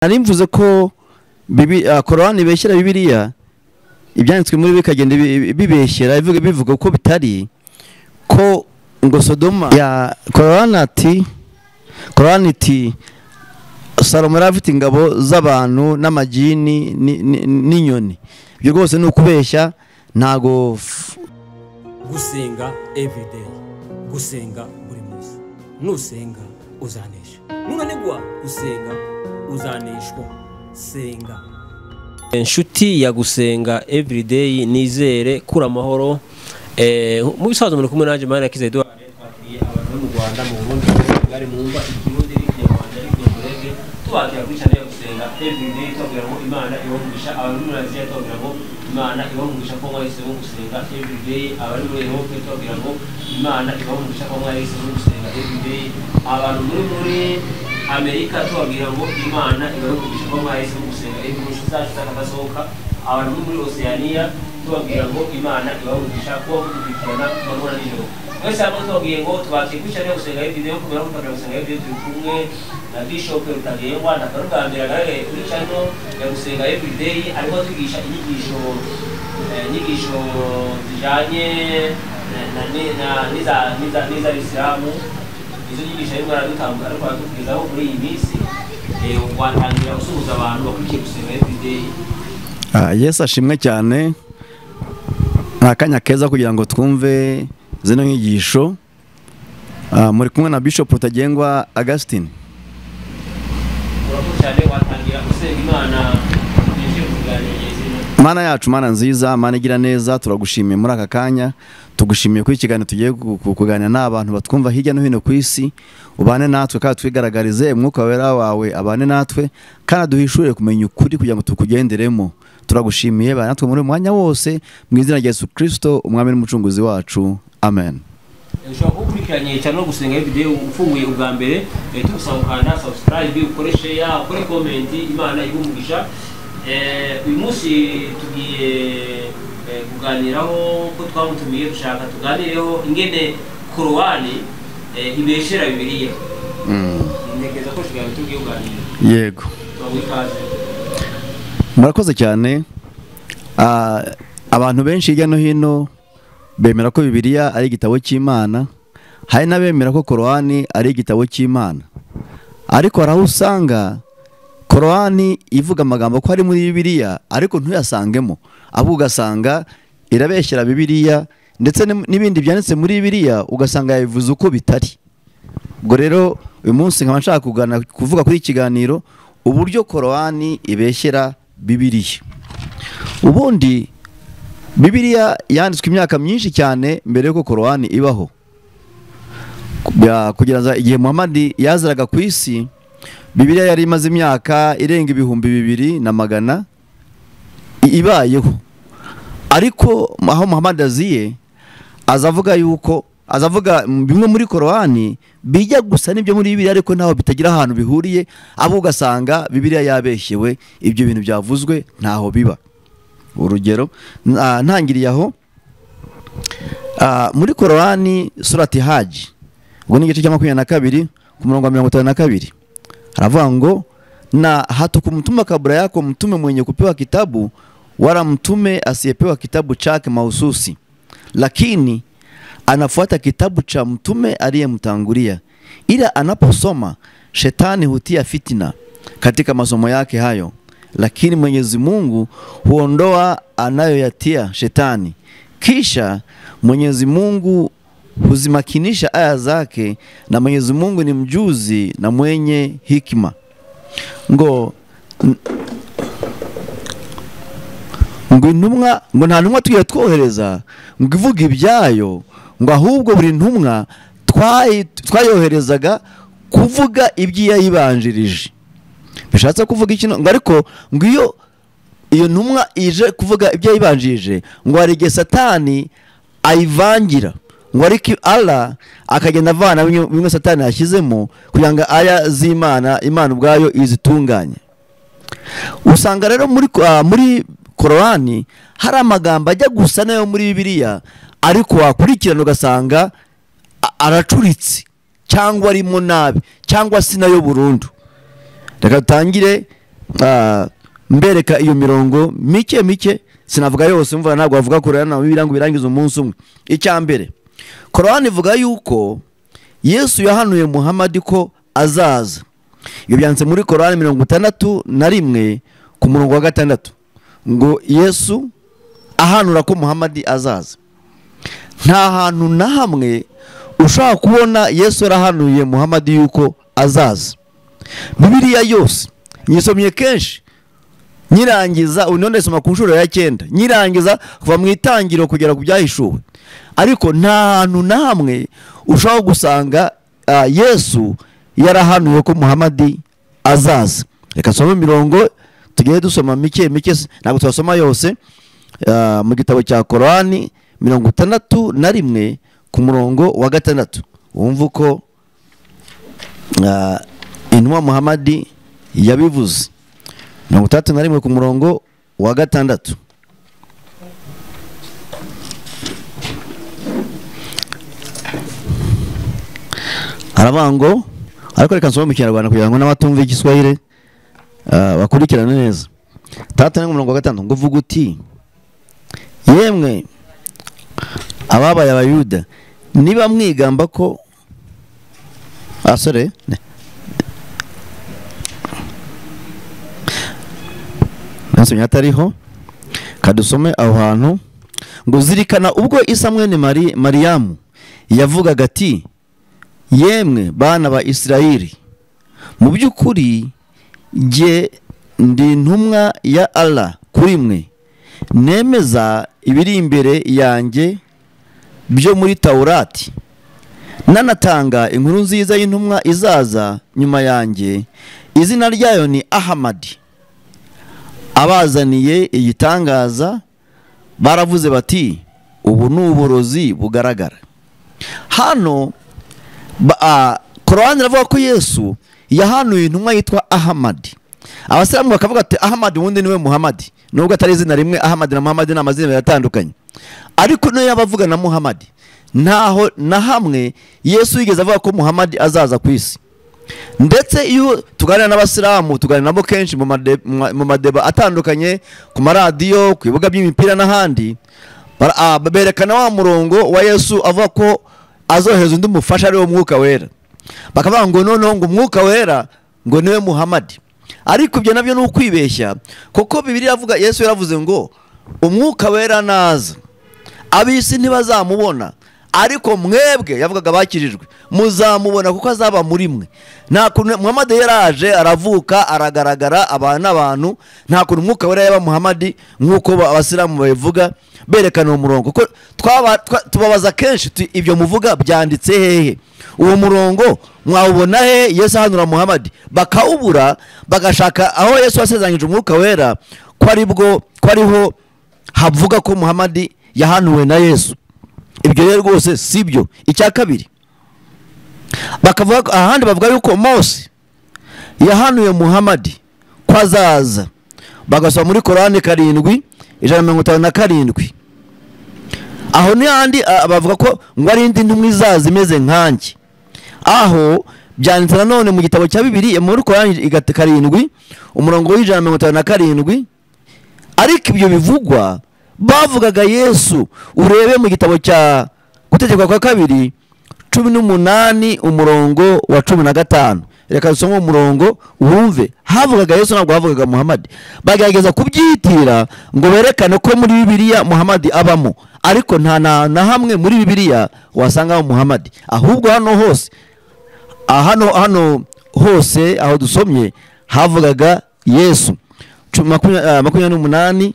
nari mvuze ko Korani beshyira Bibiliya ibyanditswe muri bikagenda bibeshyera bivuga ko bitari ko ngo Sodoma ya Korani iti Salomo afite ingabo z'abantu n'amajini n'inyoni. Ibyo rwose ni ukubeshya, ntago gusenga everyday, gusenga buri munsi. Nusenga uzanesha, nunanigwa gusenga uzaneshwa. Senga inshuti ya gusenga everyday, nizere kura amahoro. Mu bisazo muri kumwe naje Mana Kiza Edouard, twakiriye abantu mu Rwanda, mu Burundi, bari mu mva ikirundi n'Ikinyarwanda n'Ikinyamurenge. Tubakira kuri channel ya gusenga everyday, tubwira ngo Imana ibamugisha. Abantu muri Aziya tubwira ngo Imana ibamugisha ko mwese mu gusenga everyday. Abari muri Europe tubwira ngo Imana ibamugisha ko mwese mu gusenga everyday. Abantu muri Amerika tubabwira ngo Imana ibamugisha ko mwese mu gusenga everyday. Zakabasohoka abantu muri Oceania tubabwira ngo Imana ibamugisha ko gukurikirana amabona n'ijoro. Wese hamwe tubabwiye ngo tubakire kuri channel gusenga everyday, kubera ko tubabwira gusenga everyday turi kumwe na Bishop Rutagengwa na Karugambira gare kuri channel ya gusenga everyday, ariko twigisha inyigisho zijanye niza Islamu. Izo nyigisho ariko aradutambura, ariko aratubwizaho muri iyi minsi watangira gusuhuza abantu bakurikiye gusenga everyday. Yesu ashimwe cyane. Akanya keza kugira ngo twumve zino nyigisho. Muri kumwe na Bishop Rutagengwa Augustine. Mana yacu, Mana nziza, Mana igira neza, turagushimiye muri aka kanya. Tugushimiye kuri ikiganiro tugiye kuganira n'abantu batwumva hirya no hino ku isi. Ubane natwe kandi twigaragarize, umwuka wera wawe abane natwe kandi duhishure kumenya ukuri kugira ngo tukugenderemo. Turagushimiye bana natwe muri mwanya wose, mu izina rya Yesu Kristo umwami n'umucunguzi wacu, amen. Ushobora gukurikiranye cyane no gusenga video ufunguye ubwa mbere, tugusaba ukanda subscribe, ukore share, ukore comment. Imana ibumugisha. Uyu munsi tugiye kuganiraho ko twamutumiye, dushaka tuganireho ingene Korani ibeshera Bibiliya. Ntegeza ko shigaye tugiye kuganira. Yego. Murakoze cyane. Abantu benshi hirya no hino bemera ko Bibiliya ari igitabo cy'Imana, hari n'abemera ko Korani ari igitabo cy'Imana. Ariko haraho usanga Korani ivuga amagambo ko ari muri Bibiliya ariko ntuyasangemo, abo ugasanga irabeshyera Bibiliya, ndetse n'ibindi byanditse muri Bibiliya ugasanga yabivuze uko bitari. Ubwo rero uyu munsi nkaba nshaka kuvuga kuri ikiganiro uburyo Korani ibeshyera Bibiliya. Ubundi Bibiliya yanditswe imyaka myinshi cyane mbere yuko Korani ibaho. Kugeza igihe Muhammad yaziraga ku isi, Bibiliya yari imaze imyaka irenga 2200 ibayeho. Ariko aho Muhammad aziye azavuga bimwe muri Korani bijya gusa n'ibyo muri Bibiliya, ariko ntaho bitagira ahantu bihuriye, abo ugasanga Bibiliya yabeshyewe, ibyo bintu byavuzwe ntaho biba. Urugero ntangiriye aho muri Korani surati Haji, ubwo ni igice cya 22 ku murongo wa 52, haravuga ngo na hatukumtuma kabla yako mtume mwenye kupewa kitabu wala mtume asiyepewa kitabu chake mahususi, lakini anafuata kitabu cha mtume aliyemtangulia, ila anaposoma shetani hutia fitina katika masomo yake hayo, lakini Mwenyezi Mungu huondoa anayoyatia shetani, kisha Mwenyezi Mungu huzimakinisha aya zake, na Mwenyezi Mungu ni mjuzi na mwenye hikima. Ngo intumwa, ngo nta ntumwa tugiye twohereza ngo ivuga ibyayo, ngo ahubwo buri ntumwa twayoherezaga kuvuga ibyiyayibanjirije. Bishatse kuvuga ikintu ngo, ariko ngo iyo ntumwa ije kuvuga ibyiyayibanjirije, ngo hari igihe Satani ayivangira, ngo ariko Allah akagenda avana bimwe Satani yashyizemo kugira ngo aya z'Imana, Imana ubwayo izitunganye. Usanga rero muri Korani hari amagambo ajya gusa nayo muri Bibiliya, ariko wakurikirana ugasanga aracuritse cyangwa arimo nabi cyangwa si nayo burundu. Reka dutangire mbereka iyo mirongo mike sinavuga yose, mvuga ntabwo bavuga Korani birango birangiza umunsi umwe. Icyambere, Korani ivuga yuko Yesu yahanuye Muhammad ko azaza. Iyo byanditse muri Korani 61 ku murongo wa 6 ngo Yesu ahanura ko Muhammad azaza. Nta hantu na hamwe ushaka kubona Yesu yarahanuye Muhammad yuko azaza. Bibiliya yose nyisomye kenshi, nyirangiza unone soma ku nshuro ya 9, nyirangiza kuva mu itangiro kugera ku byahishuwe, ariko nta hantu na hamwe ushaka gusanga Yesu yarahanuye ko Muhammad azaza. Reka some mirongo tugiye dusoma mike ntabwo twasoma yose. Mu gitabo cya Korani 61 ku murongo wa 6 wumva uko intumwa Muhammad yabivuze. 61 ku murongo wa 6. Arabango ariko reka nsome mu Kinyarwanda kugira ngo n'abatumva Igiswahili bakurikirane neza. 61 ku murongo wa 5 ngo vuga uti, yemwe ababaye abayuda niba mwigamba ko Nasomye atariho, kadusome aho hantu ngo zirikana ubwo Isa mwene Mariyamu yavugaga ati, yemwe bana ba Isirayeli, mu by'ukuri jye ndi intumwa ya Allah kuri mwe, nemeza ibiri imbere yanjye byo muri Taurati, nanatanga inkuru nziza y'intumwa izaza nyuma yanjye, izina ryayo ni Ahmad. Abazaniye igitangaza baravuze bati, ubu ni uborozi bugaragara. Hano Korani iravuga ko Yesu yahanuye intumwa yitwa Ahmad. Abasilamu bakavuga ati Ahmad wundi niwe Muhammad, nubwo atari izina rimwe. Ahmad na Muhammad ni amazina yatandukanye, ariko niyo yabavuga na Muhammad. Ntaho na hamwe Yesu yigeze avuga ko Muhammad azaza ku isi. Ndetse iyo tuganira n'abasilamu, tuganira nabo kenshi mu madeba atandukanye, ku maradiyo, ku bibuga by'imipira n'ahandi, berekana wa murongo wa Yesu avuga ko azoheza undi mufasha ari wo Mwuka Wera. Bakavuga ngo noneho ngo Mwuka Wera ngo niwe Muhammad. Ariko ibyo nabyo ni ukwibeshya, kuko Bibiliya avuga, Yesu yaravuze ngo Umwuka Wera naza abisi ntibazamubona, ariko mwebwe, yavugaga bakirijwe, muzamubona kuko azaba muri mwe. Nta kuntu Muhammad yaraje aravuka aragaragara abana abantu, nta kuntu Umwuka Wera yaba Muhammad nk'uko abasilamu babivuga berekana uwo murongo. Kuko tubabaza kenshi ibyo muvuga byanditse hehe? Uwo murongo mwawubona he Yesu ahanura Muhammad? Bakawubura, bagashaka aho Yesu yasezeranyije Umwuka Wera ko ariho havuga ko Muhammad yahanuwe na Yesu. Ibyo rero rwose sibyo. Icya kabiri, bakavuga ahandi bavuga yuko Mose yahanuye Muhammad ko azaza. Bagasoma muri Korani 7:157. Aho ni handi bavuga ko ngo ari indi ntumwa izaza imeze nkanjye. Aho byanditse nanone mu gitabo cya Bibiliya muri Korani 7 umurongo w'157. Ariko ibyo bivugwa bavugaga Yesu. Urebe mu gitabo cya Gutegeka kwa 2:18 umurongo wa 15. Reka dusome umurongo wumve, havugaga Yesu ntabwo havugaga Muhammad. Bagerageza kubyitira ngo berekane ko muri Bibiliya Muhammad abamo, ariko nta na hamwe muri Bibiliya wasanga Muhammad. Ahubwo hano hose aho dusomye havugaga Yesu. 28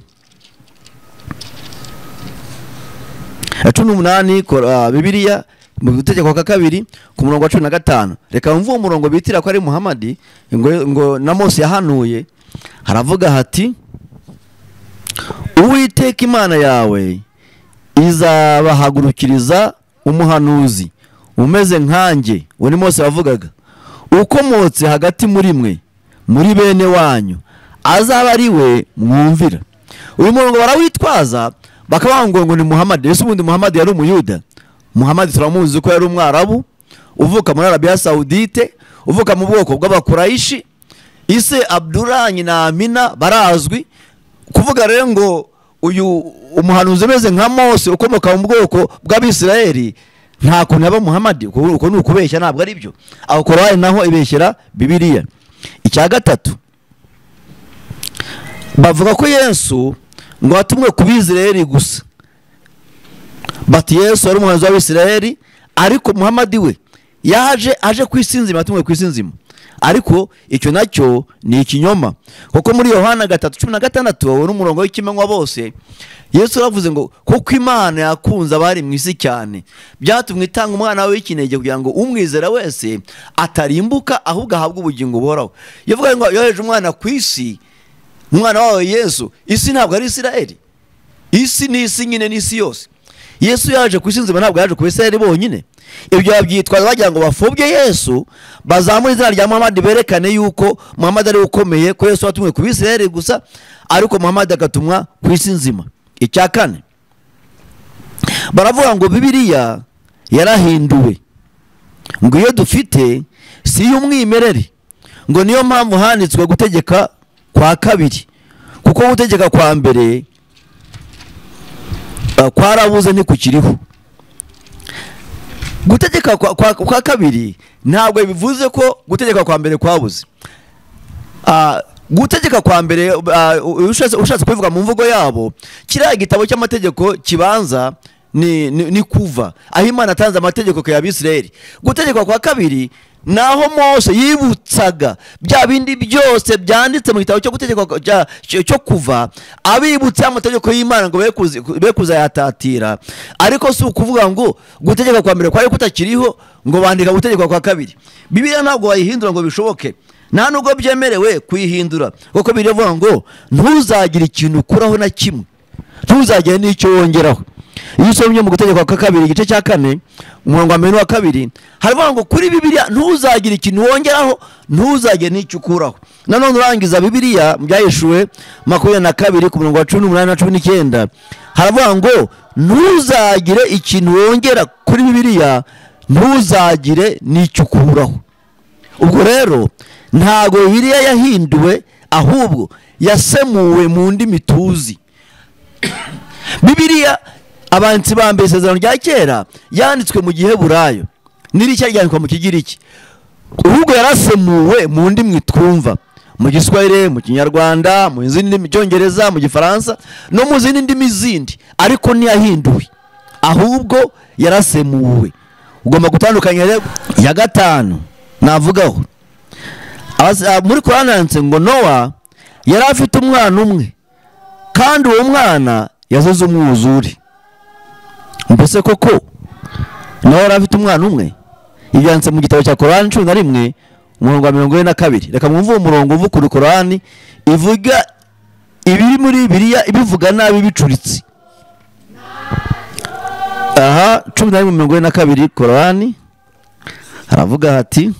Bibiliya mu Gutegeka kwa 2 ku murongo wa 15. Reka mvuge umurongo bitira ko ari Muhammad ngo na Mose yahanuye. Haravuga hati, Uwiteka Imana yawe izabahagurukiriza umuhanuzi umeze nkanjye. Uwo ni Mose wavugaga, ukomotse hagati muri mwe, muri bene wanyu, azaba ari we mwumvira. Uyu murongo barawitwaza bakavuga ngo ni Muhammad. Yesu ubundi Muhammad yari umuyuda? Muhammad turamuzi ko yari umwarabu uvuka muri Arabia Saudite, uvuka mu bwoko bw'Abakuraishi. ise Abdullah nyina Amina barazwi. Kuvuga rero ngo uyu umuhanuzi umeze nka Mose ukomoka mu bwoko bw'Abisirayeli nta kuntu aba Muhammad, uko ni ukubeshya, ntabwo ari byo. Aho Korani naho ibeshyera Bibiliya. Icya gatatu, bavuga ko Yesu ngo atumwe ku Bisirayeli gusa, bati Yesu ari umuhanuzi w'Abisirayeli, ariko Muhammad we aje kwisinzima, atumwe kwisinzima. Ariko icyo nacyo ni ikinyoma, kuko muri Yohana 3:16 wabona umurongo w'ikimenywa bose, Yesu aravuze ngo kuko Imana yakunze abari mu isi cyane byatumwe itanga umwana we w'ikinege kugira ngo umwizera wese atarimbuka ahubwo ahabwe ubugingo buhoraho. Yavuga ngo yoheje umwana ku isi, umwana wawe Yesu. Isi ntabwo ari Isirayeli, isi ni isi nyine, n'isi yose. Yesu yaje kwisinzima, ntabwo yaje ku Bisirayeli bonyine. Ibyo babyitwaza bagira ngo bafobye Yesu, bazamura izina rya Muhammad, berekane yuko Muhammad ari ukomeye, ko Yesu watumwe ku Bisirayeli gusa, ariko Muhammad agatumwa ku isi nzima. Icya kane, baravuga ngo Bibiliya yarahinduwe, ngo iyo dufite si y'umwimerere, ngo niyo mpamvu handitswe gutegeka kwa kabiri, kuko gutegeka kwa mbere kwarabuze ntikukiriho. Gutegeka kwa kabiri ntabwo bivuze ko gutegeka kwa mbere kwabuze. Gutegeka kwa mbere ushatse kubivuga mu mvugo yabo, kiriya gitabo cy'amategeko kibanza ni kuva, aho Imana atanze amategeko ku Abisirayeli. Gutegeka kwa kabiri naho Mose yibutsaga bya bindi byose byanditse mu gitabo cyo gutegeka cyo kuva, abibutsa amategeko y'Imana ngo be kuzayatatira. Ariko si ukuvuga ngo gutegeka kwa mbere kwari kutakiriho ngo bandika gutegeka kwa kabiri. Bibiliya ntabwo bayihindura ngo bishoboke, nta nubwo byemerewe kuyihindura, kuko biravuga ngo ntuzagire ikintu ukuraho na kimwe, ntuzagire n'icyo wongeraho. Iyo usomye mu gutegeka kwa kabiri igice cya 4 umurongo wa 2, haravuga ngo kuri Bibiliya ntuzagire ikintu wongeraho, ntuzagire n'icyo ukuraho. Nanone urangiza Bibiliya byayishuwe 22 ku murongo wa 18 na 19, haravuga ngo ntuzagire ikintu wongera kuri Bibiliya, ntuzagire n'icyo ukuraho. Ubwo rero ntago Bibiliya yahinduwe, ahubwo yasemuwe mu ndimi tuzi. Bibiliya abanzi bambere isezerano rya kera yanditswe mu Giheburayo, n'iricya ryandikwa mu Kigiriki. Ubwo yarasemuwe mu ndimi twumva, mu Giswahili, mu Kinyarwanda, mu zindi ndimi, Cyongereza, mu Gifaransa no mu zindi ndimi zindi, ariko ntiyahinduwe, ahubwo yarasemuwe. Ugomba gutandukanya rero. Ya gatanu navugaho, muri Korani handitse ngo Nowa yari afite umwana umwe, kandi uwo mwana yazoze umwuzure. Mbese koko Nowa yari afite umwana umwe? Ibyanditse mu gitabo cya Korani 11 umurongo wa 42. Reka mwumve uwo murongo uvuga kuri Korani ivuga ibiri muri Bibiliya ibivuga nabi bicuritse. 11:42 Korani haravuga hati,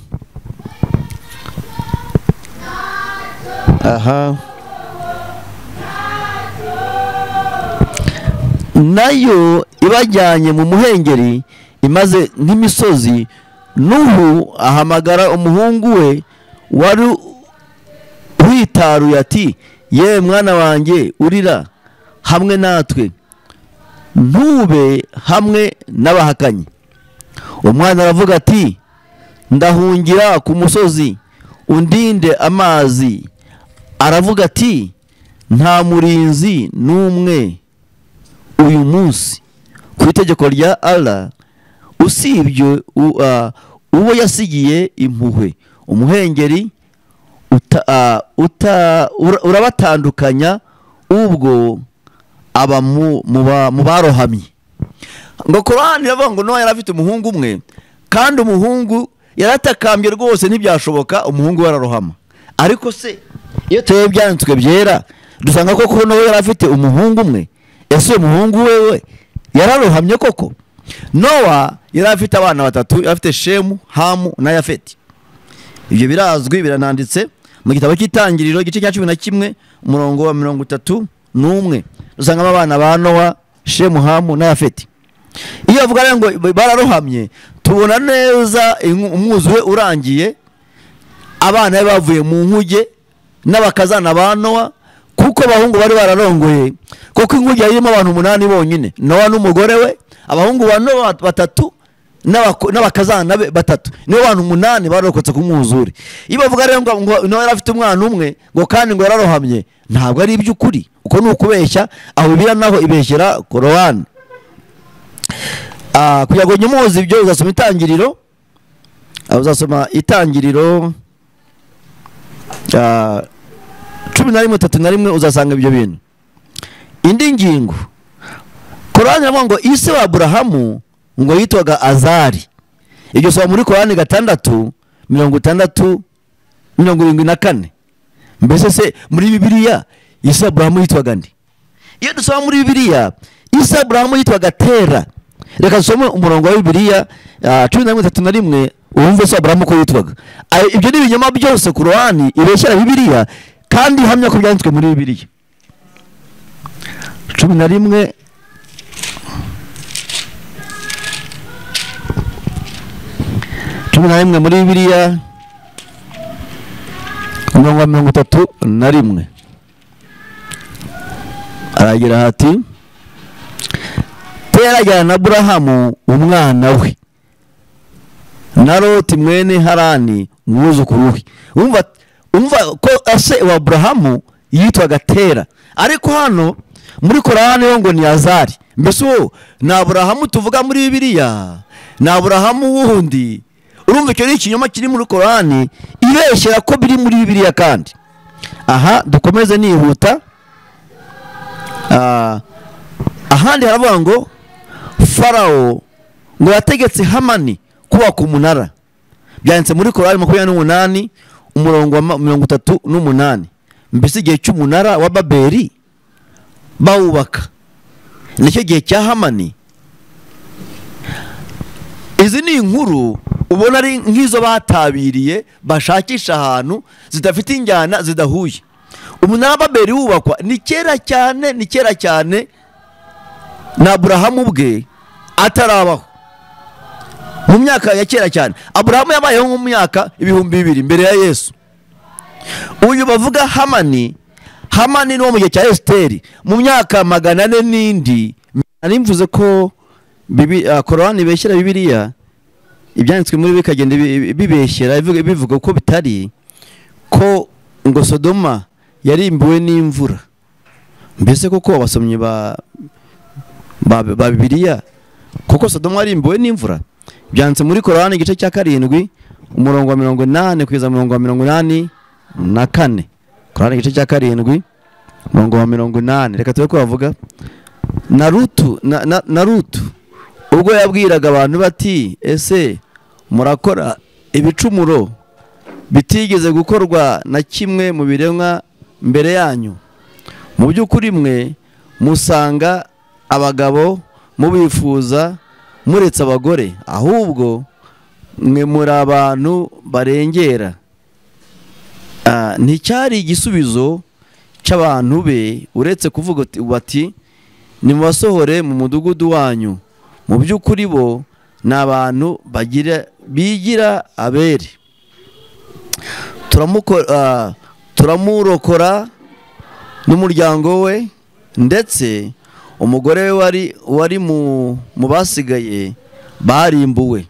nayo ibajyanye mu muhengeri imaze nk'imisozi, Nuhu ahamagara umuhungu we wari witaruye ati, ye mwana wanjye urira hamwe natwe, ntube hamwe n'abahakanyi. Umwana aravuga ati, ndahungira ku musozi undinde amazi. Aravuga ati, nta murinzi n'umwe uyu munsi ku itegeko rya Allah usibye uwo yasigiye impuhwe. Umuhengeri urabatandukanya ubwo aba mu barohamye. Ngo Korani iravuga ngo Nowa yari afite umuhungu umwe, kandi umuhungu yaratakambye rwose ntibyashoboka, umuhungu wararohama. Ariko se iyo tuye byanditswe byera dusanga koko Nowa yari afite umuhungu umwe, ese umuhungu wewe yararohamye koko? Nowa yari afite abana batatu, yari afite Shemu, Hamu na Yafeti. Ibyo birazwi, birananditse mu gitabo cy'Itangiriro igice cya 11 umurongo wa 31. Dusangamo abana ba Nowa, Shemu, Hamu na Yafeti. Iyo avuga ngo bararohamye, tubona neza umwuzure urangiye, abana bavuye mu nkuge n'abakazana ba Nowa, kuko abahungu bari bararongoye, kuko inkuge yarimo abantu 8 bonyine, Nowa n'umugore we, abahungu ba Nowa 3 n'abakazana be 3, nibo bantu 8 barokotse ku mwuzure. Iyo bavuga rero ngo Nowa yari afite umwana umwe ngo kandi ngo yararohamye, ntabwo ari iby'ukuri, uko ni ukubeshya. Aho Bibiliya naho ibeshyera Korowani. Kugira ngo nyumuzi ibyo uzasoma Itangiriro, uzasoma Itangiriro 11:31 uzasanga ibyo bintu. Indi ngingo, Korowani iravuga ngo ise wa Aburahamu ngo yitwaga Azari. Ibyo soma muri Korowani 6:74. Mbese se muri Bibiliya ise Aburahamu yitwaga nde? Iyo dusoma muri Bibiliya ise Aburahamu yitwaga Tera. Reka dusome umurongo wa Bibiliya 11:31 wumve se Aburahamu ko yitwaga. Ibyo ni ibinyoma byose Korowani ibeshyera Bibiliya kandi hamya ko byanditswe muri Bibiliya. 11 muri Bibiliya umurongo wa 31 aragira hati Tera ajyana na Aburahamu umwana we na Loti mwene Harani umwuzukuru we. Umva ko ase wa Aburahamu yitwaga Tera, ariko hano muri Korowani ho ngo ni Azari. Mbese wo na Aburahamu tuvuga muri Bibiliya na Aburahamu wundi. Urumva icyo ni ikinyoma kiri muri Korowani ibeshyera ko biri muri Bibiliya kandi. Aha dukomeze nihuta. Ahandi haravuga ngo Farao ngo yategetse Hamani kubaka umunara. Byanditse muri Korowani 28 umurongo wa 38. Mbese igihe cy'umunara wa Babeli bawubaka nicyo gihe cya Hamani. Izi ni inkuru ubona ari nk'izo batabiriye bashakisha ahantu zidafite injyana zidahuye. Umunara wa Babeli wubakwa ni kera cyane na Aburahamu bwe atarabaho, mu myaka ya kera cyane. Aburahamu yabayeho mu myaka 2000 mbere ya Yesu. Uyu bavuga Hamani ni wo mu gihe cya Esiteri mu myaka 400 n'indi. Narimvuze ko Korowani beshyira Bibiliya ibyanditswe muri bikagenda bibeshyera bivuga ko bitari ko ngo Sodoma yarimbuwe n'imvura. Mbese koko abasomyi ba Bibiliya kuko Sodoma yarimbuwe n'imvura? Byanditse muri Korowani igice cya 7 umurongo wa 80 kugeza umurongo wa 84. Korowani igice cya 7 umurongo wa 80. Reka tube ko bavuga na Rutu ubwo yabwiraga abantu bati ese murakora ibicumuro bitigeze gukorwa na kimwe mu biremwa mbere yanyu. Mu by'ukuri mwe musanga abagabo mubifuza muretse abagore, ahubwo mwe muri abantu barengera. Nticyari igisubizo cy'abantu be uretse kuvuga bati nimubasohore mu mudugudu wanyu. Mu by'ukuri bo ni abantu bigira abere. Turamurokora n'umuryango we, ndetse umugore we wari mu basigaye barimbuwe.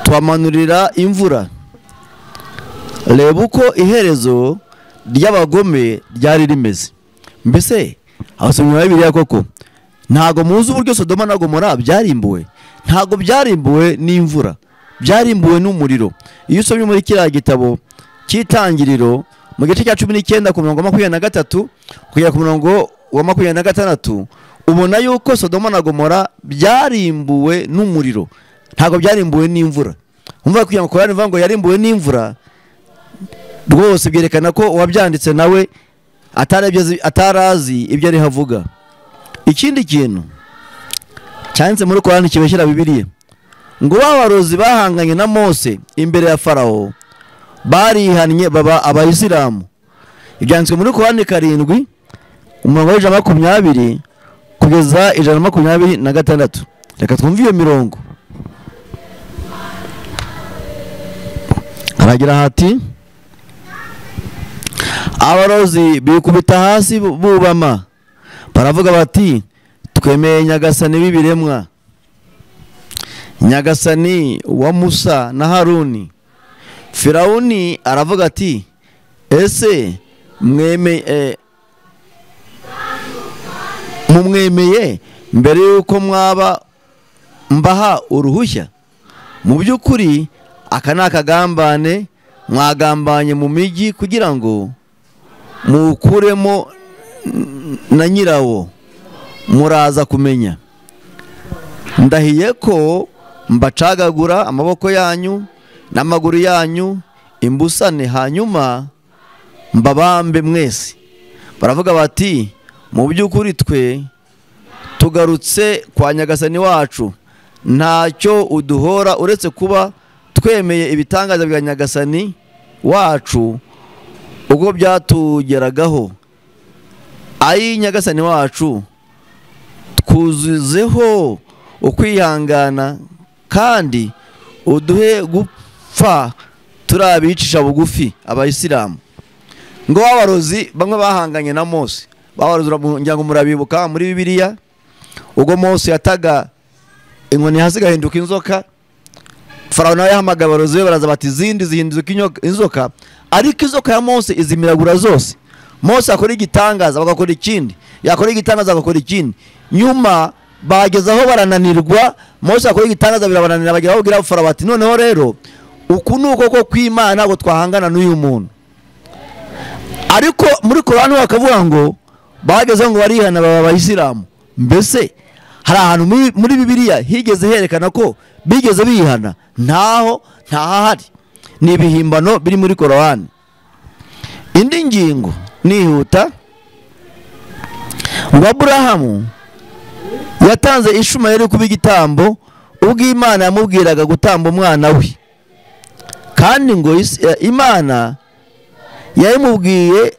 Tubamanurira imvura. Reba uko iherezo ry'abagome ryari rimeze. Mbese abasomyi ba Bibiliya koko ntago muzi uburyo Sodoma na Gomora byarimbuwe? Ntago byarimbuwe n'imvura, byarimbuwe n'umuriro. Iyo usomye muri kiriya gitabo cy'Itangiriro mu gice cya 19 ku murongo wa 23 kugera ku murongo wa 26 ubona yuko Sodoma na Gomora byarimbuwe n'umuriro, ntago byarimbuwe n'imvura. Umva kugira ngo Korani ivuga ngo yarimbuwe n'imvura, rwose byerekana ko wabyanditse nawe atarazi ibyo ari havuga. Ikindi kintu cyanditse muri Korani kibeshyira Bibiliya ngo babarozi bahanganye na Mose imbere ya Farao barihannye baba Abayisilamu. Ibyanditswe muri Korani 7 umurongo wa 120 kugeza 126. Reka twumve iyo mirongo. Aragira hati abarozi bikubita hasi bubama baravuga bati twemeye Nyagasani w'ibiremwa, Nyagasani wa Musa na Haruni. Firawuni aravuga ati ese mumwemeye mbere yuko mwaba mbaha uruhushya? Mu by'ukuri aka ni akagambane mwagambanye mu migi kugira ngo mukuremo na nyirawo, muraza kumenya. Ndahiye ko mbacagagura amaboko yanyu n'amaguru yanyu imbusane, hanyuma mbabambe mwese. Baravuga bati mu by'ukuri twe tugarutse kwa Nyagasani wacu, ntacyo uduhora uretse kuba twemeye ibitangaza bya Nyagasani wacu ubwo byatugeragaho. Ayi Nyagasani wacu, twuzuzeho ukwihangana kandi uduhe gupfa turabicisha bugufi. Abayisilamu ngo abarozi bamwe bahanganye na Mose, babaruzura ngo murabibuka muri Bibiliya, ubwo Mose yataga inkoni hasi gahinduka inzoka. Farawo nawe yahamagara abarozi be, baraza bati zindi zihinduka inzoka, ariko inzoka ya Mose izimiragura zose. Mose akora igitangaza bagakora ikindi, yakora igitangaza bagakora ikindi. Nyuma bagezaho barananirwa, Mose akora igitangaza birabananira, bageraho kugira Farawo bati noneho rero uku nuko ko kw'Imana ngo twahangana n'uyu muntu. Ariko muri Korani bakavuga ngo bagezeho ngo barihana baba Abayisilamu. Mbese hari ahantu muri Bibiliya higeze herekana ko bigeze bihana? ntahari, ni ibihimbano biri muri Korani. Indi ngingo nihuta, ngo Aburahamu yatanze Ishumayeli kuba igitambo ubwo Imana yamubwiraga gutamba umwana we, kandi ngo Imana yayimubwiye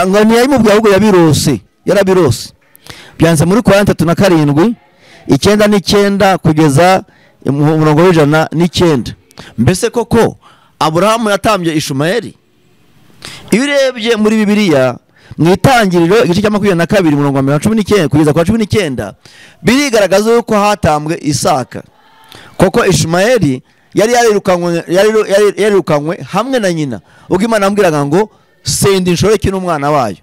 ngo ntiyayimubwiye ahubwo yarabirose. Byanditse muri Korani 37 9 kugeza umurongo w'109. Mbese koko Aburahamu yatambye Ishumayeli? Iyo urebye muri Bibiliya mu Itangiriro igice cya 22 umurongo wa 19 kugeza kwa 19 birigaragaza yuko hatambwe Isaka. Koko Ishumayeli yari yarirukanywe hamwe na nyina, ubwo Imana yambwiraga ngo senda inshoreke n'umwana wayo.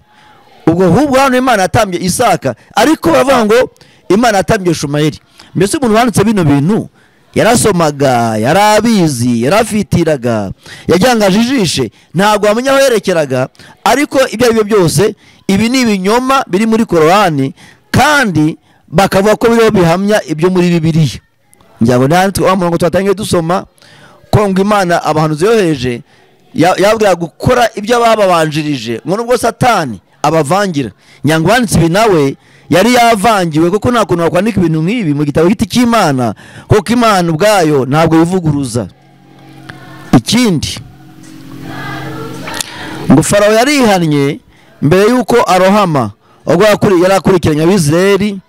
Ubwo hubwo hano Imana yatambye Isaka, ariko bavuga ngo Imana yatambye Ishumayeli. Mbese umuntu wanditse bino bintu yarasomaga, yarabizi, yarafitiraga, yajyangaje ijishe, ntabwo wamenya aho yerekeraga. Ariko ibyo aribyo byose ibi ni ibinyoma biri muri Korani, kandi bakavuga ko biriho bihamya ibyo muri Bibiliya. Njyabo nanditse wa murongo twatangiye dusoma ko ngo Imana abahanuzi yohereje yabwira gukora ibyo bababanjirije, ngo nubwo Satani abavangira. Nyango wanditse ibi nawe yari yavangiwe, kuko nta kuntu wakwandika ibintu nk'ibi mu gitabo giti cy'Imana, kuko Imana ubwayo ntabwo yivuguruza. Ikindi ngo Farawo yarihannye mbere yuko arohama, ubwo yari akurikiranye Abisirayeli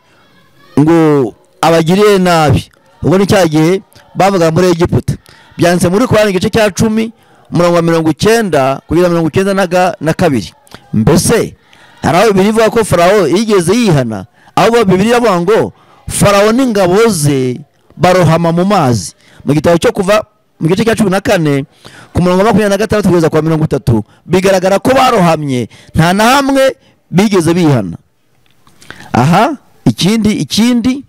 ngo abagiriye nabi. Ubwo ni cya gihe bavuga muri Egiputa. Byanditse muri Korani igice cya 10 umurongo wa 90 kugeza 92. Mbese hari aho Bibiliya ivuga ko Farawo yigeze yihana? Ahubwo Bibiliya ivuga ngo Farawo n'ingabo ze barohama mu mazi. Mu gitabo cyo kuva mu gice cya 14 ku murongo wa 26 kugeza kwa 30 bigaragara ko barohamye, nta na hamwe bigeze bihana. Aha ikindi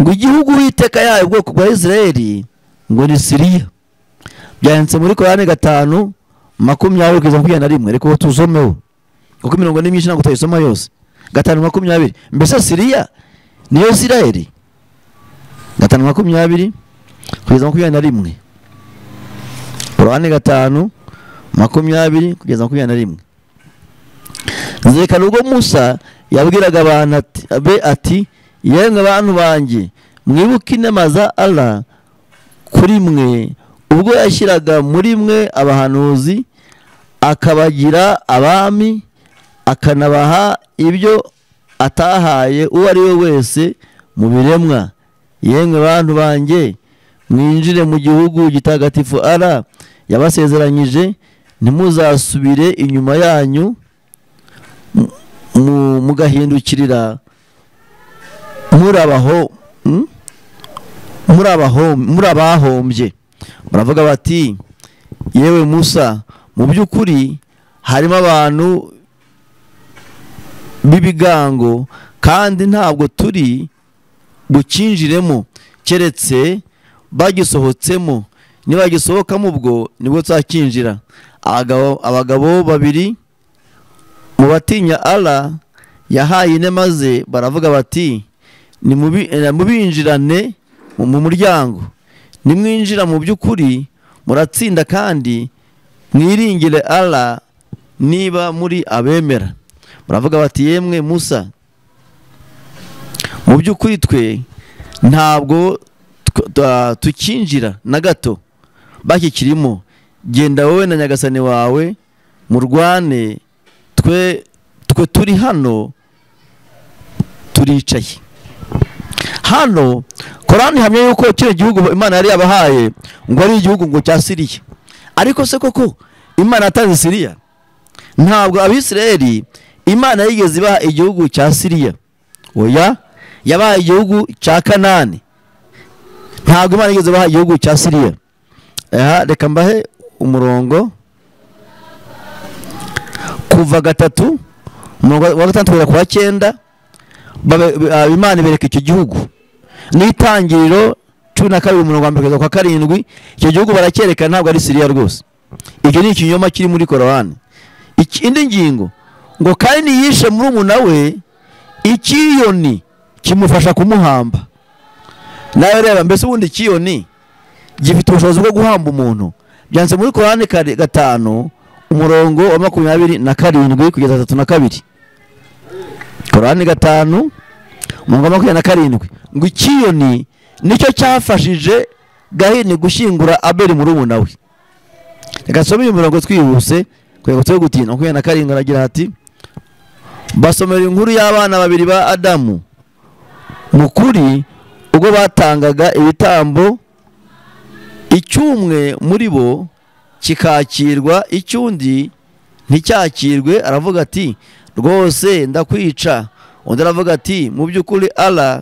ngo igihugu Uwiteka yayo ubwoko bwa Isirayeli ngo ni Siriya. Byanditse muri Korani 5:20 kugeza 21. Reka tuzomeho kuko mirongo ni myinshi ntabwo tuyisoma yose. 5:20. Mbese Siriya niyo Isirayeli? 5:20 kugeza 21. Korani 5:20 kugeza 21. Nzekana ubwo Musa yabwiraga abantu ati yemwe abantu banjye, mwibuke inema za Allah kuri mwe ubwo yashyiraga muri mwe abahanuzi, akabagira abami, akanabaha ibyo atahaye uwo ari we wese mu biremwa. Yemwe bantu banjye, mwinjire mu gihugu gitagatifu Allah yabasezeranyije, ntimuzasubire inyuma yanyu mugahindukirira muri abahombye. Baravuga bati yewe Musa, mu by'ukuri harimo abantu b'ibigango kandi ntabwo turi bukinjiremo keretse bagisohotsemo, nibagisohokamo ubwo nibwo twakinjira. Abagabo babiri mu batinya Allah yahaye inema ze baravuga bati nimubinjirane mu muryango, nimwinjira mu by'ukuri muratsinda kandi mwiringire Allah niba muri abemera. Baravuga bati yemwe Musa, mu by'ukuri twe ntabwo tukinjira na gato bakikirimo, genda wowe na nyagasani wawe murwane, twe turi hano turicaye. Hano Korani hamye yuko kino gihugu Imana yari yabahaye ngo ari igihugu ngo cya Siriya. Ariko se koko Imana yatanze Siriya? Ntabwo Abisirayeli Imana yigeze ibaha igihugu cya Siriya. Oya, yabaye igihugu cya Kanani. Ntabwo Imana yigeze ibaha igihugu cya Siriya. Reka mbahe umurongo kuva 3 wa 6 kugera ku 9. Imana ibereka icyo gihugu n'itangiriro 12 kugeza kwa 7. Icyo gihugu baracyereka ntabwo ari Siriya rwose. Icyo ni ikinyoma kiri muri Korani. Indi ngingo ngo Kaini yishe murumuna we ikiyoni kimufasha kumuhamba. Nayo reba, mbese ubundi ikiyoni gifite ubushobozi bwo guhamba umuntu? Byanze muri Korani 5 umurongo wa 27 kugeza 32. Korani 5 umurongo wa 27 ngo ikiyoni nicyo cyafashije Gahini gushyingura Abeli murumuna we. Reka some uyu murongo twihuse kwego cyo gutina. 27 aragira ati basomera inkuru y'abana babiri ba Adamu mukuri ubwo batangaga ibitambo, icyumwe muri bo kikakirwa icyundi nticyakirwe. Aravuga ati rwose ndakwica. Undi aravuga ati mu by'ukuri Allah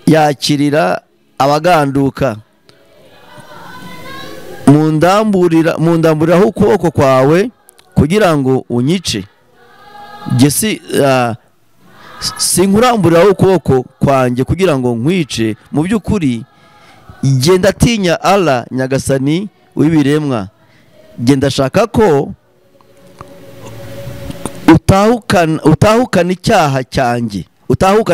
yakirira abaganduka. Mundamburiraho ukuboko kwawe kugira ngo unyice. Gesi sinkuramburiraho ukuboko kwanjye kugira ngo nkwice. Mu by'ukuri genda tinya Allah nyagasani w'ibiremwa. Genda shaka ko utahukana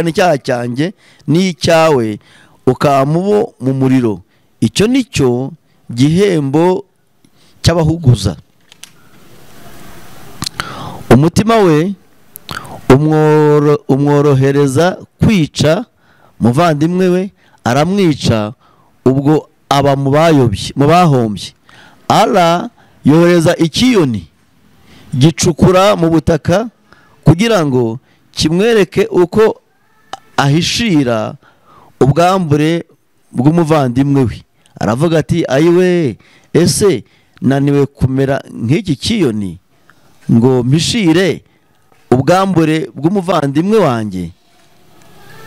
icyaha cyanjye n'icyawe ukamubo mu muriro. Icyo nicyo gihembo cy'abahuguza. Umutima we umworohereza kwica muvandimwe we, aramwica ubwo aba mu bahombye. Allah yohereza ikiyoni gicukura mu butaka kugira ngo kimwereke uko ahishira ubwambure bw'umuvandimwe we. Aravuga ati ayiwe, ese naniwe kumera nk'iki kiyoni ngo mpishire ubwambure bw'umuvandimwe wanjye?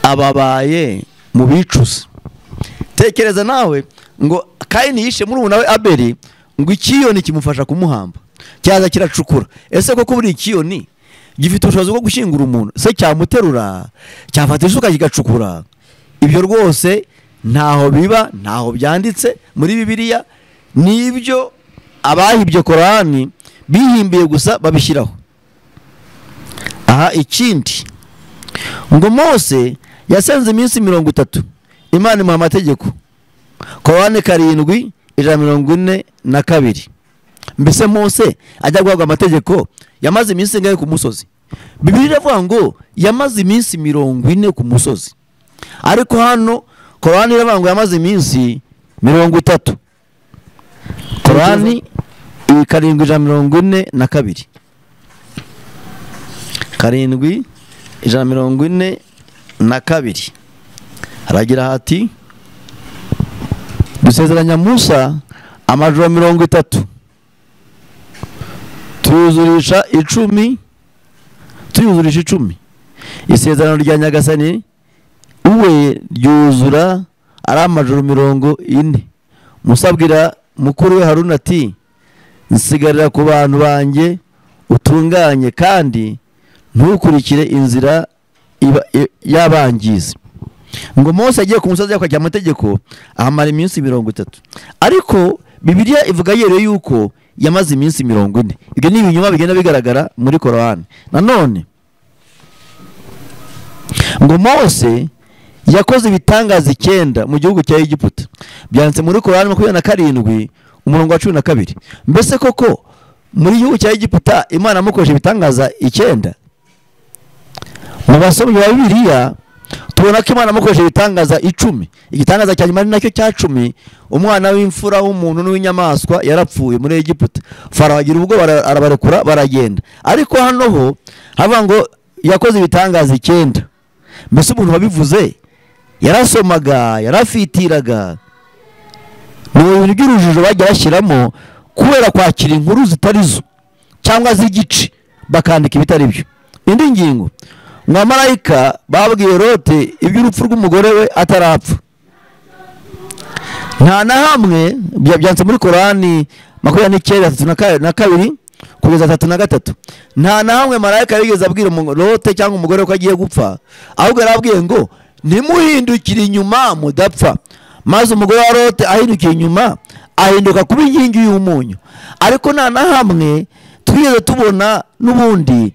Ababaye mu bicuza. Tekereza nawe ngo Kaini yishe murumuna we Abeli, ngo ikiyoni kimufasha kumuhamba, cyaza kiracukura. Ese koko buri ikiyoni gifite ubushobozi bwo gushyingura umuntu? Se cyamuterura, cyafata isuka kigacukura? Ibyo rwose ntaho biba, ntaho byanditse muri Bibiliya. Nibyo abahibye Korani bihimbiye gusa babishyiraho. Aha ikindi ngo Mose yasenze iminsi 30 Imana imuha amategeko. Korani 7:142. Mbese Mose ajya guhabwa amategeko yamaze iminsi ingahe ku musozi? Bibiliya iravuga ngo yamaze iminsi 40 ku musozi. Ariko hano Korani iravuga ngo yamaze iminsi 30. Korani 7:142. 7:142 haragira hati dusezeranya Musa amajoro 30 tuyuzurisha 10, tuyuzurisha 10. Isezerano rya Nyagasani uwe ryuzura ari amajoro 40. Musabwira mukuru we Haruna ati nsigarira ku bantu banjye utunganye kandi ntukurikire inzira y'abangizi. Ngo Mose agiye ku musozi yakajya amategeko ahamara iminsi 30. Ariko Bibiliya ivuga yero yuko yamaze iminsi 40. Ibyo ni ibinyoma bigenda bigaragara muri Korani. Nanone ngo Mose yakoze ibitangaza 9 mu gihugu cya Egiputa. Byanditse muri Korani 27 umurongo wa 12. Mbese koko muri gihugu cya Egiputa Imana amukoresha ibitangaza 9? Mu basomyi ba Bibiliya tubona ko Imana amukoresha ibitangaza 10. Igitangaza cya nyuma ari nacyo cya 10, umwana w'imfura w'umuntu n'w'inyamaswa yarapfuye muri Egiputa. Farawo agira ubwo arabarekura baragenda. Ariko hano ho hava ngo yakoze ibitangaza 9. Mbese umuntu wabivuze yarasomaga, yarafitiraga. Ni ibintu by'urujijo bajya bashyiramo kubera kwakira inkuru zitarizo cyangwa z'igice bakandika ibitari byo. Indi ngingo, Marayika babwiye Lote iby'urupfu rw'umugore we atarapfa. Nta na hamwe byanditse muri Korani 29:32 kugeza 33. Nta na hamwe Marayika yigeze abwira Lote cyangwa umugore we ko agiye gupfa, ahubwo yarabwiye ngo nimuhindukire inyuma mudapfa. Maze umugore wa Lote ahindukiye inyuma ahinduka kuba inkingi y'umunyu. Ariko nta na hamwe twigeze tubona n'ubundi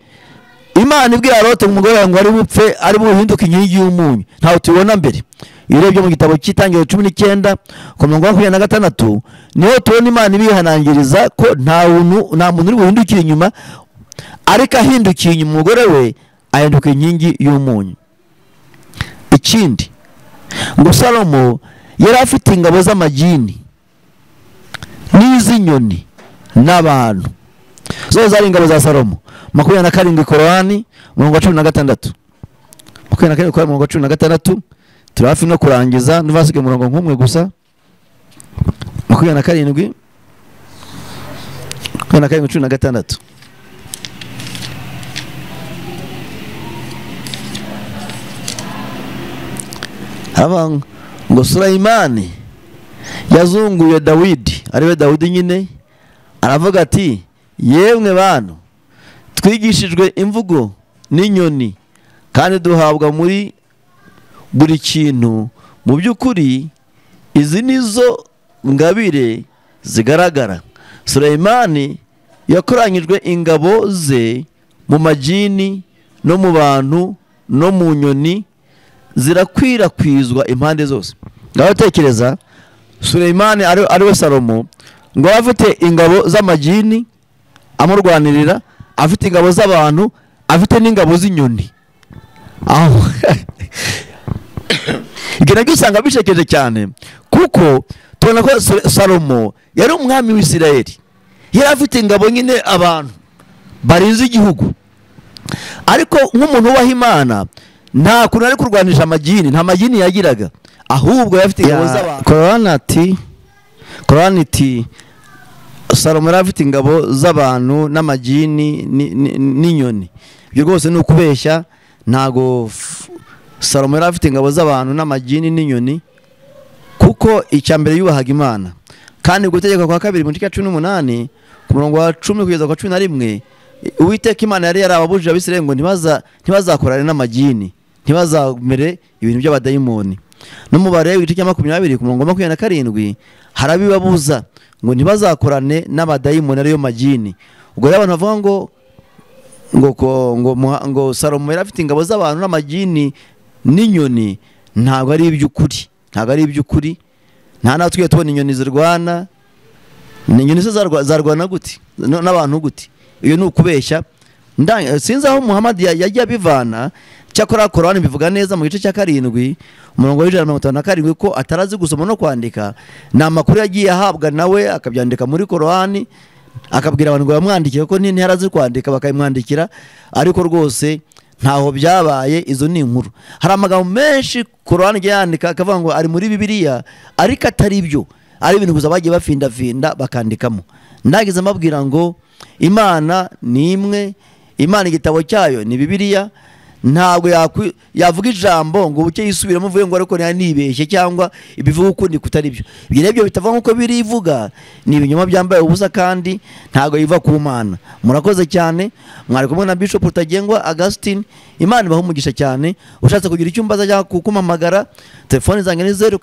Imana ibwira Lote umugore ngo ari bupfe ari buhinduka inkingi y'umunyu. Ntaho tubona mbere. Irebye mu gitabo cy'Itangiriro 19 ku murongo wa 26 niho tubona Imana ibihanangiriza ko nta muntu uri buhindukire inyuma, ariko ahindukiye inyuma umugore we ahinduka inkingi y'umunyu. Ikindi ngo Salomo yari afite ingabo z'amagini n'iz'inyoni n'abantu. Zo zari ingabo za Salomo. 27 Korani umurongo wa 16. 27 Korani umurongo wa 16. Turafi no kurangiza nuvasige umurongo nk'umwe gusa. 27 16. Abang ngo Sulaimani yazunguye Dawidi, ariwe Dawidi nyine, aravuga ati yemwe bantu twigishijwe imvugo n'inyoni kandi duhabwa muri buri kintu. Mu by'ukuri izi nizo ngabire zigaragara. Sulaimani yakoranyijwe ingabo ze mu majini no mu bantu no mu nyoni, zirakwirakwizwa impande zose. Ngabatekereza Sulaimani ariwe Salomo ngo afite ingabo z'amajini amurwanirira, afite ingabo z'abantu, afite n'ingabo z'inyoni. Aho igena gisanga bishekeje cyane kuko tubona ko Salomo yari umwami w'Isirayeli, yari afite ingabo nyine abantu barinze igihugu. Ariko nk'umuntu ubaha Imana nta kuntu ari kurwanisha amajini, nta majini yagiraga, ahubwo yafite ingabo z'abantu. Korani iti Salomo yari afite ingabo z'abantu n'amajini n'inyoni. Ibyo rwose ni ukubeshya. Ntago Salomo yari afite ingabo z'abantu n'amajini n'inyoni, kuko icyambere yubahaga Imana. Kandi gutegeka kwa 2 mu gice cya 18 ku murongo wa 10 kugeza kwa 11 Uwiteka Imana yari yarababujije Abisirayeli ngo ntibazakorane n'amajini, ntibazamere ibintu by'abadayimoni. No mu Balewi igice cya 20 ku murongo wa 27 harabibabuza ngo ntibazakorane n'abadayimoni ariyo majini. Ubwo abantu bavuga ngo Salomo yari afite ingabo z'abantu n'amajini n'inyoni, ntabwo ari iby'ukuri, ntabwo ari iby'ukuri. Nta natwe tubona inyoni zirwana. Inyoni se zarwana gute n'abantu gute? Iyo ni ukubeshya. Sinzi aho Muhammad yagiye abivana. Cyakora Korani bivuga neza mu gice cya 7 umurongo wa 157 ko atarazi gusoma no kwandika. Ni amakuru yagiye ahabwa nawe akabyandika muri Korani, akabwira abantu ngo bamwandikire ko ntiharazi kwandika bakayimwandikira. Ariko rwose ntaho byabaye. Izo ni inkuru. Hari amagambo menshi Korani yandika akavuga ngo ari muri Bibiliya, ariko atari byo, ari ibintu gusa bagiye bafindafinda bakandikamo. Ndagize mabwira ngo Imana ni imwe, Imana igitabo cyayo ni Bibiliya. Ntabwo yavuga ijambo ngo buke yisubiramo uvuye ngo ariko nibeshye cyangwa ibivuga ukundi kutari byo. Ibyo bitava nkuko birivuga, ni ibinyoma byambaye ubusa kandi ntabwo yiva ku Mana. Murakoze cyane, mwari kumwe na Bishop Rutagengwa Augustine. Imana ibahe umugisha cyane. Ushatse kugira icyo umbaza cyangwa kukumamagara, telefone zanjye ni 07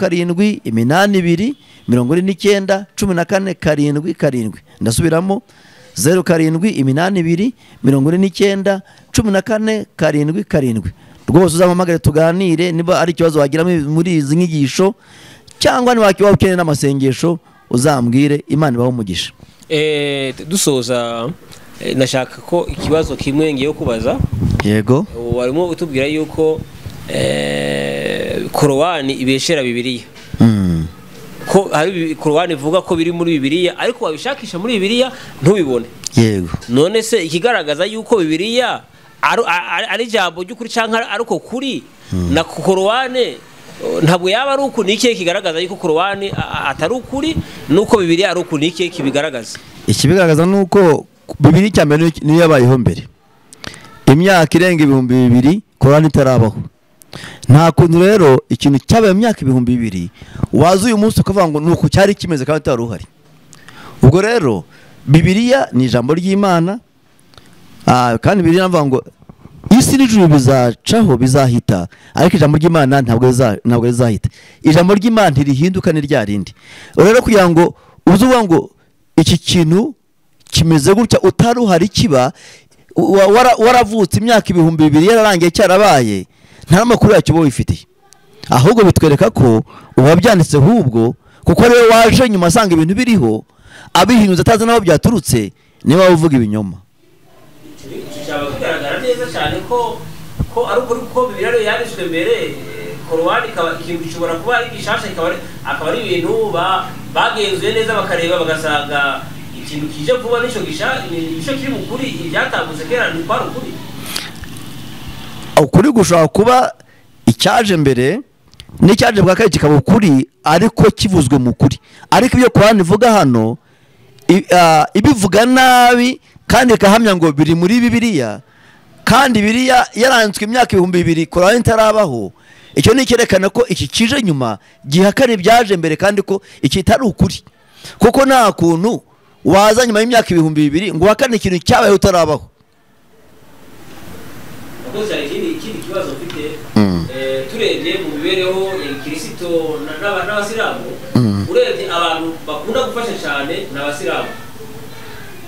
82 49 14 7. Ndasubiramo 07 82 49 14 7. Rwose uzampamagare tuganire niba ari ikibazo wagira muri izi nyigisho, cyangwa niba wakiba ukeneye n'amasengesho uzambwire. Imana ibahe umugisha. Dusoza nashaka ko ikibazo kimwe ngiye kubaza. Yego. Warimo utubwira yuko Korowani ibeshera Bibiliya. Ko hari Korowani ivuga ko biri muri Bibiliya, ariko wabishakisha muri Bibiliya ntubibone. Yego. None se ikigaragaza yuko Bibiliya ari jambo ry'ukuri cyangwa ariko kuri na Korowani ntabwo yaba ari uko nike kigaragaza yuko Korowani atari ukuri, nuko Bibiliya ari uko nike kibigaragaza? Ikibigaragaza nuko Bibiliya cyambere niyo yabayeho mbere imyaka irenga 2000 Korowani itarabaho. Nta kuntu rero ikintu cyabaye imyaka 2000 waza uyu munsi ukavuga ngo nuko cyari kimeze kandi atari uhari. Ubwo rero Bibiliya ni ijambo ry'Imana, kandi Bibiliya navuga ngo isi n'ijuru bizacaho bizahita, ariko ijambo ry'Imana ntabwo rizahita. Ijambo ry'Imana ntirihinduka ni rya rindi. Rero kugira ngo uzuvuga ngo iki kintu kimeze gutya utari uhari kiba waravutse imyaka 2000 yararangiye cyarabaye, nta makuru yacyo bo wifitiye. Ahubwo bitwereka ko uwabyanditse hubwo, kuko rero waje nyuma asanga ibintu biriho abihinyuza atazi naho byaturutse, niba uvuga ibinyoma. Cyaba kugaragara neza cyane ko ari ukuri ko Bibiliya rero yanditswe mbere. Korowani ikintu gishobora kuba ari gishasha, akaba ari ibintu bagenzuye neza bakareba bagasanga ikintu kije vuba n'icyo kiri mu kuri, ibyatambutse kera ni kwari ukuri. Ukuri gushobora kuba icyaje mbere n'icyaje bwa kabiri kikaba ukuri, ariko kivuzwe mu kuri. Ariko ibyo Korowani ivuga hano ibivuga nabi kandi ikahamya ngo biri muri Bibiliya, kandi Bibiliya yaranditswe imyaka 2000 Korowani itarabaho. Icyo ni cyerekana ko iki kije nyuma gihakana ibyaje mbere kandi ko iki itari ukuri, kuko nta kuntu waza nyuma y'imyaka 2000 ngo wakane ikintu cyabaye utarabaho. Ikindi kibazo mfite, turebye mu mibereho ya Kristo n'abasilamu, urebye abantu bakunda gufasha cyane n'abasilamu.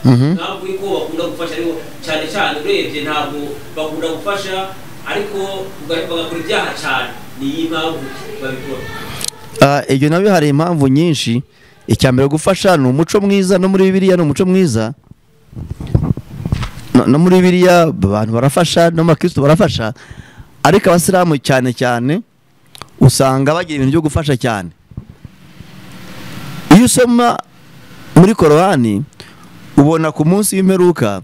Ntabwo iko bakunda gufasha, ariko cyane urebye ntabwo bakunda gufasha, ariko bagakora ibyaha cyane. Ni impamvu babikora. Ibyo nabyo hari impamvu nyinshi. Icyambere gufasha ni umuco mwiza, no muri Bibiliya ni umuco mwiza. No muri Bibiliya abantu barafasha, no mu Kristo barafasha, ariko abasilamu cyane usanga bagira ibintu byo gufasha cyane. Iyo usoma muri Korowani ubona ku munsi w'imperuka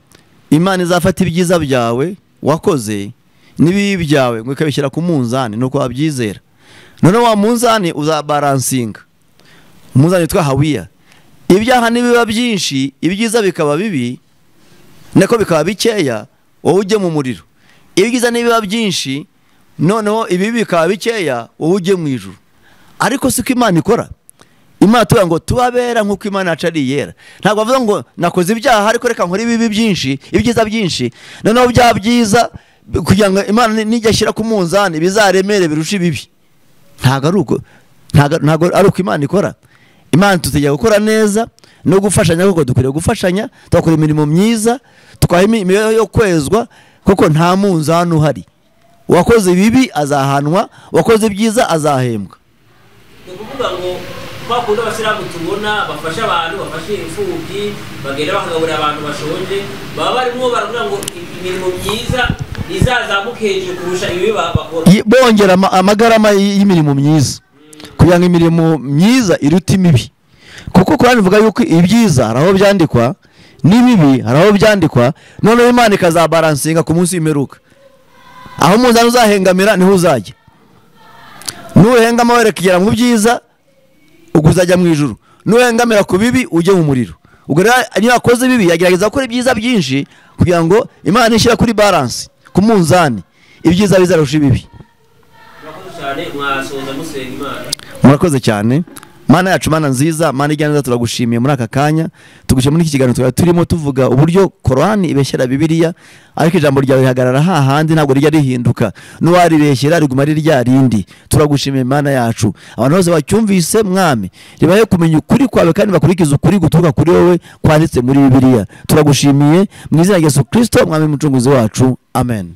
Imana izafata ibyiza byawe wakoze n'ibibi byawe ngo ikabishyira ku munzani, nuko wabyizera. None wa munzani uzabaransinga, umunzani witwa Hawiya. Ibyaha nibiba byinshi, ibyiza bikaba bibi, nako bikaba bikeya, wowe ujye mu muriro. Ibyiza nibiba byinshi, noneho ibibi bikaba bikeya, wowe ujye mu ijuru. Ariko siko Imana ikora. Imana tuvuga ngo tubabera nk'uko Imana yacari yera. Ntabwo bavuga ngo nakoze ibyaha ariko reka nkore ibibi byinshi, ibyiza byinshi, noneho bya byiza kugira ngo Imana nijya ashyira ku munzani bizaremere birusha ibibi. Ntabwo ari uko Imana ikora. Imana tutegeka gukora neza no gufashanya, kuko dukwiriye gufashanya, tugakora imirimo myiza, tukaha imibereho yo kwezwa, kuko nta munzani uhari. Wakoze ibibi azahanwa, wakoze ibyiza azahembwa. Ni ukuvuga ngo bakunda abasilamu tubona bafasha abantu, bafashe imfubyi, bagenda bakagaburira abantu bashonje, baba barimo baravuga ngo imirimo myiza izazamuke hejuru kurusha ibibi bakora. Bongera amagarama y'imirimo myiza kugira ngo imirimo myiza iruta imibi, kuko Korowani ivuga yuko ibyiza hari aho byandikwa n'ibibi hari aho byandikwa. Noneho Imana ikazabaransinga ku munsi w'imperuka, aho umunzani uzahengamira niho uzajya. Nuhengama werekera mu byiza ubwo uzajya mu ijuru, nuhengamira ku bibi ujye mu muriro. ubwo rero iyo yakoze bibi yagerageza gukora ibyiza byinshi kugira ngo Imana ishyira kuri balance ku munzani ibyiza bizarusha ibibi. Murakoze cyane. Mana yacu, Mana nziza, Mana ijya neza, turagushimiye muri aka kanya tugushe muri iki kiganiro turimo tuvuga uburyo Korani ibeshyera Bibiliya, ariko ijambo ryawe rihagarara hahandi ntabwo rijya rihinduka, n'uwaribeshyera riguma rya rindi. Turagushimiye Mana yacu, abantu bose bacyumvise Mwami ribaye kumenya ukuri kwawe kandi bakurikiza ukuri guturuka kuri wowe kwanditse muri Bibiliya. Turagushimiye mu izina rya Yesu Kristo Mwami mucunguzi wacu, amen.